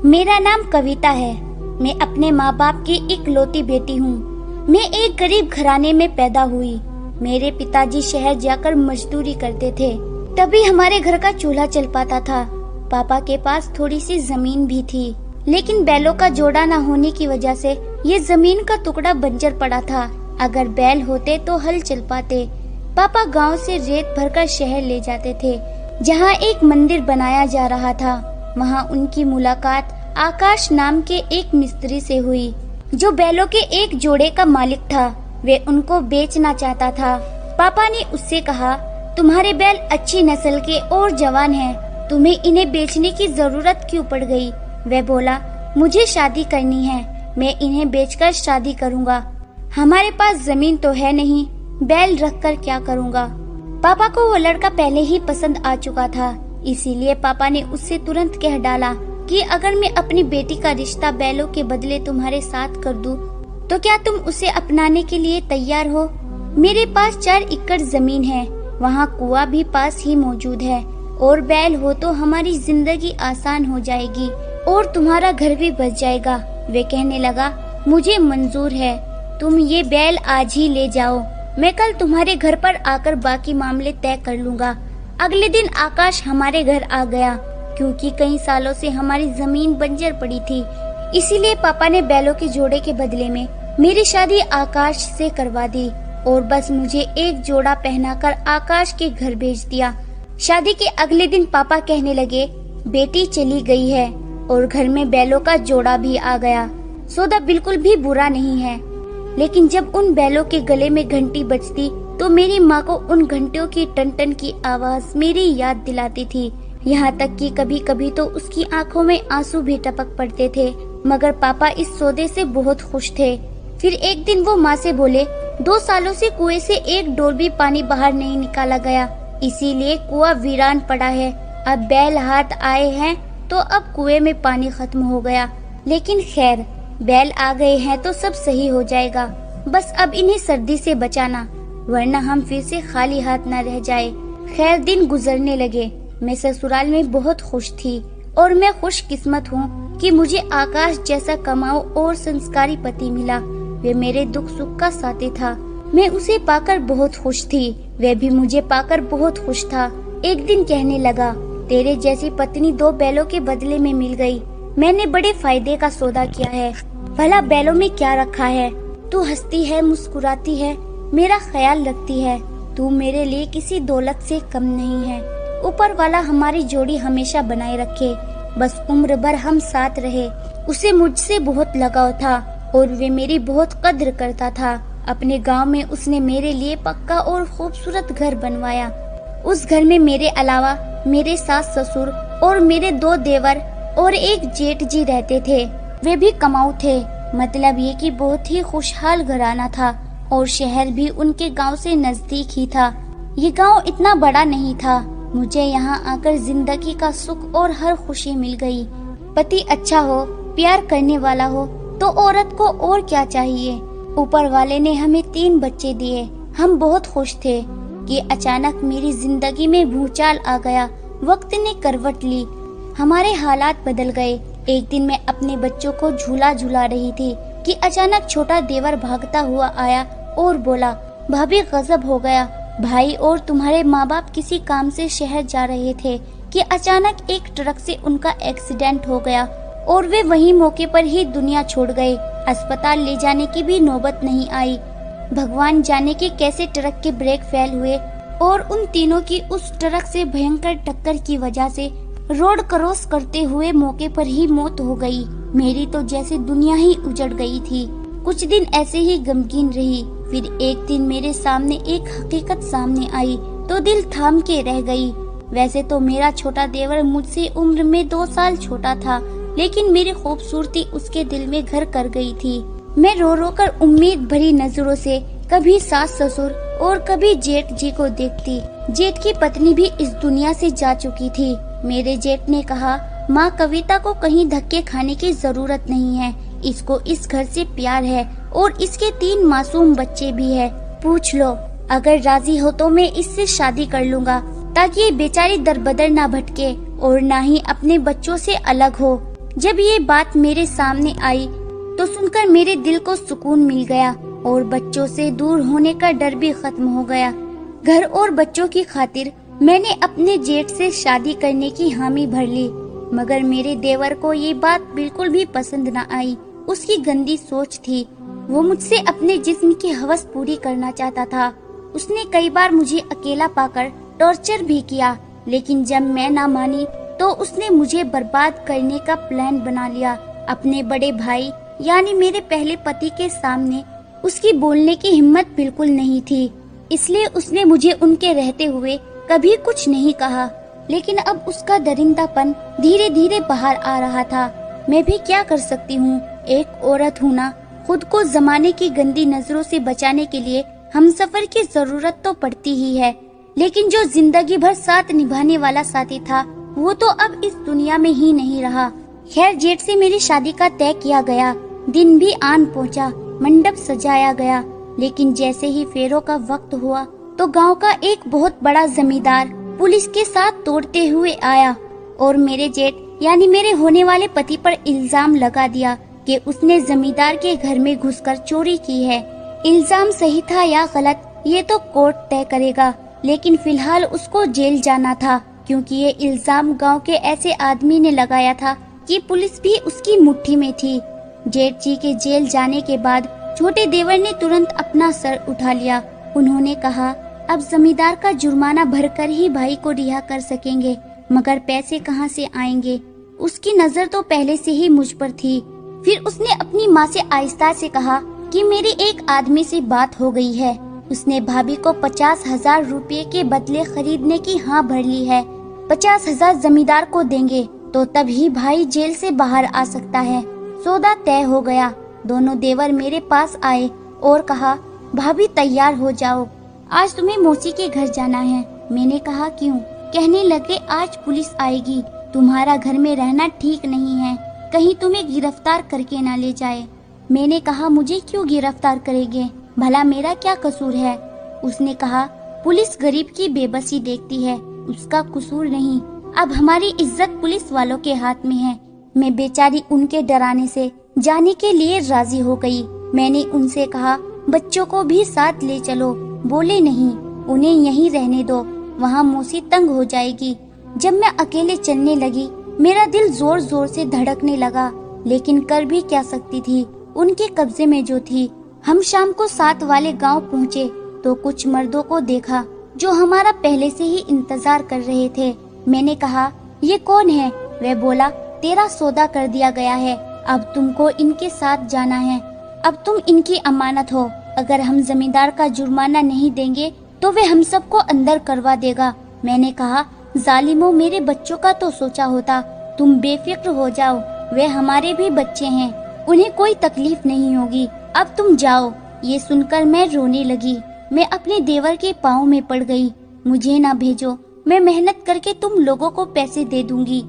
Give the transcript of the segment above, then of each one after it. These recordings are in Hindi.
मेरा नाम कविता है। मैं अपने माँ बाप की इकलौती बेटी हूँ। मैं एक गरीब घराने में पैदा हुई। मेरे पिताजी शहर जाकर मजदूरी करते थे, तभी हमारे घर का चूल्हा चल पाता था। पापा के पास थोड़ी सी जमीन भी थी, लेकिन बैलों का जोड़ा न होने की वजह से ये जमीन का टुकड़ा बंजर पड़ा था। अगर बैल होते तो हल चल पाते। पापा गांव से रेत भरकर शहर ले जाते थे, जहां एक मंदिर बनाया जा रहा था। वहां उनकी मुलाकात आकाश नाम के एक मिस्त्री से हुई, जो बैलों के एक जोड़े का मालिक था। वे उनको बेचना चाहता था। पापा ने उससे कहा, तुम्हारे बैल अच्छी नस्ल के और जवान हैं, तुम्हें इन्हें बेचने की जरूरत क्यों पड़ गई? वह बोला, मुझे शादी करनी है, मैं इन्हें बेचकर शादी करूँगा। हमारे पास जमीन तो है नहीं, बैल रखकर क्या करूँगा? पापा को वो लड़का पहले ही पसंद आ चुका था, इसीलिए पापा ने उससे तुरंत कह डाला कि अगर मैं अपनी बेटी का रिश्ता बैलों के बदले तुम्हारे साथ कर दूं, तो क्या तुम उसे अपनाने के लिए तैयार हो? मेरे पास 4 एकड़ जमीन है, वहाँ कुआं भी पास ही मौजूद है, और बैल हो तो हमारी जिंदगी आसान हो जाएगी और तुम्हारा घर भी बच जाएगा। वे कहने लगा, मुझे मंजूर है, तुम ये बैल आज ही ले जाओ, मैं कल तुम्हारे घर पर आकर बाकी मामले तय कर लूँगा। अगले दिन आकाश हमारे घर आ गया, क्योंकि कई सालों से हमारी जमीन बंजर पड़ी थी। इसीलिए पापा ने बैलों के जोड़े के बदले में मेरी शादी आकाश से करवा दी और बस मुझे एक जोड़ा पहनाकर आकाश के घर भेज दिया। शादी के अगले दिन पापा कहने लगे, बेटी चली गई है और घर में बैलों का जोड़ा भी आ गया। सौदा बिल्कुल भी बुरा नहीं है, लेकिन जब उन बैलों के गले में घंटी बजती तो मेरी माँ को उन घंटियों की टन टन की आवाज मेरी याद दिलाती थी। यहाँ तक कि कभी कभी तो उसकी आंखों में आंसू भी टपक पड़ते थे। मगर पापा इस सौदे से बहुत खुश थे। फिर एक दिन वो माँ से बोले, 2 सालों से कुएं से एक डोल भी पानी बाहर नहीं निकाला गया, इसीलिए कुआं वीरान पड़ा है। अब बैल हाथ आए हैं तो अब कुएं में पानी खत्म हो गया, लेकिन खैर बैल आ गए हैं तो सब सही हो जाएगा। बस अब इन्हें सर्दी से बचाना, वरना हम फिर से खाली हाथ न रह जाए। खैर दिन गुजरने लगे। मैं ससुराल में बहुत खुश थी और मैं खुश किस्मत हूँ कि मुझे आकाश जैसा कमाऊ और संस्कारी पति मिला। वे मेरे दुख सुख का साथी था। मैं उसे पाकर बहुत खुश थी, वह भी मुझे पाकर बहुत खुश था। एक दिन कहने लगा, तेरे जैसी पत्नी 2 बैलों के बदले में मिल गई। मैंने बड़े फायदे का सौदा किया है। भला बैलों में क्या रखा है? तू हंसती है, मुस्कुराती है, मेरा ख्याल रखती है। तू मेरे लिए किसी दौलत से कम नहीं है। ऊपर वाला हमारी जोड़ी हमेशा बनाए रखे, बस उम्र भर हम साथ रहे। उसे मुझसे बहुत लगाव था और वे मेरी बहुत कद्र करता था। अपने गांव में उसने मेरे लिए पक्का और खूबसूरत घर बनवाया। उस घर में मेरे अलावा मेरे सास ससुर और मेरे 2 देवर और एक जेठ जी रहते थे। वे भी कमाऊ थे, मतलब ये कि बहुत ही खुशहाल घराना था और शहर भी उनके गांव से नजदीक ही था। ये गांव इतना बड़ा नहीं था। मुझे यहाँ आकर जिंदगी का सुख और हर खुशी मिल गई। पति अच्छा हो, प्यार करने वाला हो तो औरत को और क्या चाहिए। ऊपर वाले ने हमें 3 बच्चे दिए। हम बहुत खुश थे कि अचानक मेरी जिंदगी में भूचाल आ गया। वक्त ने करवट ली, हमारे हालात बदल गए। एक दिन मैं अपने बच्चों को झूला झूला रही थी कि अचानक छोटा देवर भागता हुआ आया और बोला, भाभी गजब हो गया, भाई और तुम्हारे माँ बाप किसी काम से शहर जा रहे थे कि अचानक एक ट्रक से उनका एक्सीडेंट हो गया और वे वहीं मौके पर ही दुनिया छोड़ गए। अस्पताल ले जाने की भी नौबत नहीं आई। भगवान जाने कि कैसे ट्रक के ब्रेक फेल हुए और उन तीनों की उस ट्रक से भयंकर टक्कर की वजह से रोड क्रॉस करते हुए मौके पर ही मौत हो गई। मेरी तो जैसे दुनिया ही उजड़ गई थी। कुछ दिन ऐसे ही गमगीन रही। फिर एक दिन मेरे सामने एक हकीकत सामने आई तो दिल थाम के रह गई। वैसे तो मेरा छोटा देवर मुझसे उम्र में 2 साल छोटा था, लेकिन मेरी खूबसूरती उसके दिल में घर कर गई थी। मैं रो रो कर उम्मीद भरी नजरों से कभी सास ससुर और कभी जेठ जी को देखती। जेठ की पत्नी भी इस दुनिया से जा चुकी थी। मेरे जेठ ने कहा, माँ कविता को कहीं धक्के खाने की जरूरत नहीं है, इसको इस घर से प्यार है और इसके 3 मासूम बच्चे भी है। पूछ लो, अगर राजी हो तो मैं इससे शादी कर लूँगा, ताकि ये बेचारी दरबदर ना भटके और ना ही अपने बच्चों से अलग हो। जब ये बात मेरे सामने आई तो सुनकर मेरे दिल को सुकून मिल गया और बच्चों से दूर होने का डर भी खत्म हो गया। घर और बच्चों की खातिर मैंने अपने जेठ से शादी करने की हामी भर ली, मगर मेरे देवर को ये बात बिल्कुल भी पसंद न आई। उसकी गंदी सोच थी। वो मुझसे अपने जिस्म की हवस पूरी करना चाहता था। उसने कई बार मुझे अकेला पाकर टॉर्चर भी किया, लेकिन जब मैं ना मानी तो उसने मुझे बर्बाद करने का प्लान बना लिया। अपने बड़े भाई यानी मेरे पहले पति के सामने उसकी बोलने की हिम्मत बिल्कुल नहीं थी, इसलिए उसने मुझे उनके रहते हुए कभी कुछ नहीं कहा। लेकिन अब उसका दरिंदापन धीरे धीरे बाहर आ रहा था। मैं भी क्या कर सकती हूँ, एक औरत हूँ ना। खुद को जमाने की गंदी नजरों से बचाने के लिए हमसफर की जरूरत तो पड़ती ही है, लेकिन जो जिंदगी भर साथ निभाने वाला साथी था वो तो अब इस दुनिया में ही नहीं रहा। खैर, जेठ से मेरी शादी का तय किया गया। दिन भी आन पहुंचा, मंडप सजाया गया। लेकिन जैसे ही फेरों का वक्त हुआ तो गांव का एक बहुत बड़ा जमींदार पुलिस के साथ तोड़ते हुए आया और मेरे जेठ यानी मेरे होने वाले पति पर इल्जाम लगा दिया कि उसने जमींदार के घर में घुसकर चोरी की है। इल्जाम सही था या गलत ये तो कोर्ट तय करेगा, लेकिन फिलहाल उसको जेल जाना था, क्योंकि ये इल्जाम गांव के ऐसे आदमी ने लगाया था कि पुलिस भी उसकी मुट्ठी में थी। जेठ जी के जेल जाने के बाद छोटे देवर ने तुरंत अपना सर उठा लिया। उन्होंने कहा, अब जमींदार का जुर्माना भरकर ही भाई को रिहा कर सकेंगे, मगर पैसे कहाँ से आएंगे? उसकी नजर तो पहले से ही मुझ पर थी। फिर उसने अपनी माँ से आहिस्ता से कहा कि मेरी एक आदमी से बात हो गई है। उसने भाभी को 50,000 रुपए के बदले खरीदने की हाँ भर ली है। 50,000 जमींदार को देंगे तो तभी भाई जेल से बाहर आ सकता है। सौदा तय हो गया। दोनों देवर मेरे पास आए और कहा, भाभी तैयार हो जाओ, आज तुम्हें मौसी के घर जाना है। मैंने कहा, क्यों? कहने लगे, आज पुलिस आएगी, तुम्हारा घर में रहना ठीक नहीं है, कहीं तुम्हें गिरफ्तार करके ना ले जाए। मैंने कहा, मुझे क्यों गिरफ्तार करेंगे, भला मेरा क्या कसूर है? उसने कहा, पुलिस गरीब की बेबसी देखती है, उसका कसूर नहीं। अब हमारी इज्जत पुलिस वालों के हाथ में है। मैं बेचारी उनके डराने से जाने के लिए राजी हो गई। मैंने उनसे कहा, बच्चों को भी साथ ले चलो। बोले, नहीं, उन्हें यहीं रहने दो, वहाँ मौसी तंग हो जाएगी। जब मैं अकेले चलने लगी मेरा दिल जोर जोर से धड़कने लगा, लेकिन कर भी क्या सकती थी, उनके कब्जे में जो थी। हम शाम को साथ वाले गांव पहुँचे तो कुछ मर्दों को देखा जो हमारा पहले से ही इंतजार कर रहे थे। मैंने कहा, ये कौन है? वह बोला, तेरा सौदा कर दिया गया है, अब तुमको इनके साथ जाना है। अब तुम इनकी अमानत हो, अगर हम जमींदार का जुर्माना नहीं देंगे तो वे हम सबको अंदर करवा देगा। मैंने कहा, जालिमों, मेरे बच्चों का तो सोचा होता। तुम बेफिक्र हो जाओ, वे हमारे भी बच्चे हैं, उन्हें कोई तकलीफ नहीं होगी, अब तुम जाओ। ये सुनकर मैं रोने लगी। मैं अपने देवर के पाँव में पड़ गई। मुझे ना भेजो, मैं मेहनत करके तुम लोगों को पैसे दे दूंगी।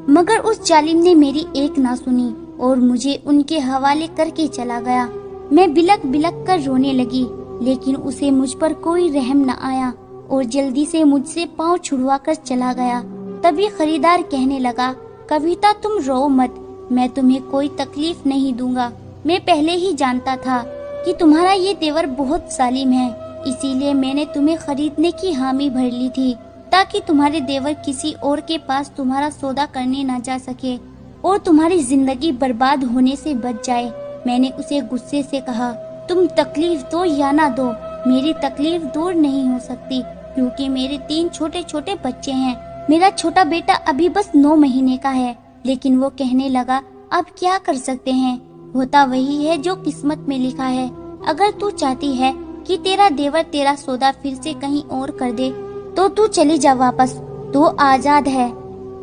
मगर उस जालिम ने मेरी एक ना सुनी और मुझे उनके हवाले करके चला गया। मैं बिलक बिलक कर रोने लगी, लेकिन उसे मुझ पर कोई रहम न आया और जल्दी से मुझसे पाँव छुड़वा कर चला गया। तभी खरीदार कहने लगा, कविता, तुम रो मत, मैं तुम्हें कोई तकलीफ नहीं दूंगा। मैं पहले ही जानता था कि तुम्हारा ये देवर बहुत जालिम है, इसीलिए मैंने तुम्हें खरीदने की हामी भर ली थी, ताकि तुम्हारे देवर किसी और के पास तुम्हारा सौदा करने न जा सके और तुम्हारी जिंदगी बर्बाद होने से बच जाए। मैंने उसे गुस्से से कहा, तुम तकलीफ दो या ना दो, मेरी तकलीफ दूर नहीं हो सकती, क्योंकि मेरे 3 छोटे छोटे बच्चे हैं। मेरा छोटा बेटा अभी बस 9 महीने का है। लेकिन वो कहने लगा, अब क्या कर सकते हैं, होता वही है जो किस्मत में लिखा है। अगर तू चाहती है कि तेरा देवर तेरा सौदा फिर से कहीं और कर दे तो तू चली जा वापस, तू आजाद है,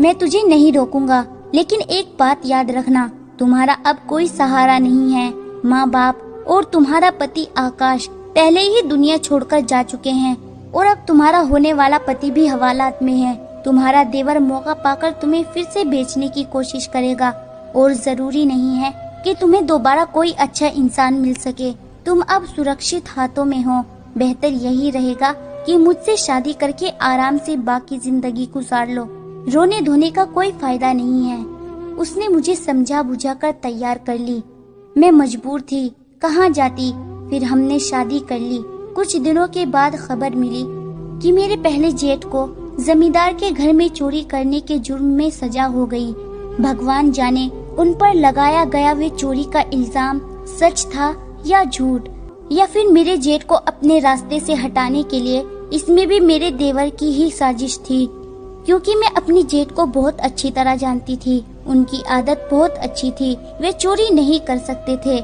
मैं तुझे नहीं रोकूंगा। लेकिन एक बात याद रखना, तुम्हारा अब कोई सहारा नहीं है। माँ बाप और तुम्हारा पति आकाश पहले ही दुनिया छोड़कर जा चुके हैं और अब तुम्हारा होने वाला पति भी हवालात में है। तुम्हारा देवर मौका पाकर तुम्हें फिर से बेचने की कोशिश करेगा और जरूरी नहीं है कि तुम्हें दोबारा कोई अच्छा इंसान मिल सके। तुम अब सुरक्षित हाथों में हो। बेहतर यही रहेगा कि मुझसे शादी करके आराम से बाकी जिंदगी गुजार लो। रोने धोने का कोई फायदा नहीं है। उसने मुझे समझा बुझाकर तैयार कर ली। मैं मजबूर थी, कहाँ जाती। फिर हमने शादी कर ली। कुछ दिनों के बाद खबर मिली कि मेरे पहले जेठ को जमींदार के घर में चोरी करने के जुर्म में सजा हो गई। भगवान जाने उन पर लगाया गया वे चोरी का इल्जाम सच था या झूठ, या फिर मेरे जेठ को अपने रास्ते से हटाने के लिए इसमें भी मेरे देवर की ही साजिश थी। क्योंकि मैं अपनी जेठ को बहुत अच्छी तरह जानती थी, उनकी आदत बहुत अच्छी थी, वे चोरी नहीं कर सकते थे।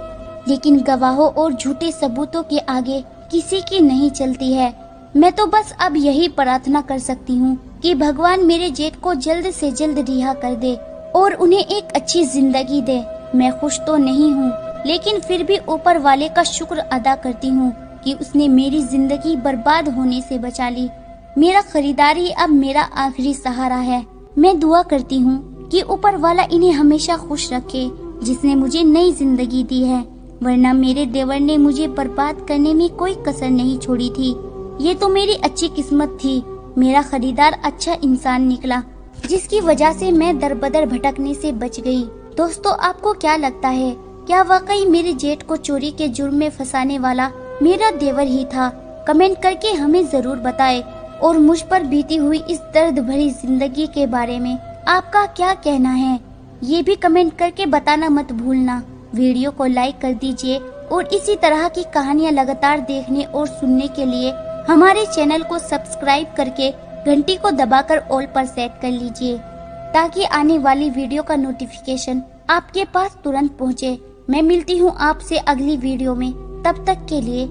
लेकिन गवाहों और झूठे सबूतों के आगे किसी की नहीं चलती है। मैं तो बस अब यही प्रार्थना कर सकती हूँ कि भगवान मेरे जेठ को जल्द से जल्द रिहा कर दे और उन्हें एक अच्छी जिंदगी दे। मैं खुश तो नहीं हूँ, लेकिन फिर भी ऊपर वाले का शुक्र अदा करती हूँ कि उसने मेरी जिंदगी बर्बाद होने से बचा ली। मेरा खरीदार ही अब मेरा आखिरी सहारा है। मैं दुआ करती हूँ कि ऊपर वाला इन्हें हमेशा खुश रखे, जिसने मुझे नई जिंदगी दी है, वरना मेरे देवर ने मुझे बर्बाद करने में कोई कसर नहीं छोड़ी थी। ये तो मेरी अच्छी किस्मत थी, मेरा खरीदार अच्छा इंसान निकला, जिसकी वजह से मैं दरबदर भटकने से बच गई। दोस्तों, आपको क्या लगता है, क्या वाकई मेरे जेठ को चोरी के जुर्म में फंसाने वाला मेरा देवर ही था? कमेंट करके हमें जरूर बताएं। और मुझ पर बीती हुई इस दर्द भरी जिंदगी के बारे में आपका क्या कहना है, ये भी कमेंट करके बताना मत भूलना। वीडियो को लाइक कर दीजिए और इसी तरह की कहानियाँ लगातार देखने और सुनने के लिए हमारे चैनल को सब्सक्राइब करके घंटी को दबाकर ऑल पर सेट कर लीजिए, ताकि आने वाली वीडियो का नोटिफिकेशन आपके पास तुरंत पहुँचे। मैं मिलती हूँ आपसे अगली वीडियो में, तब तक के लिए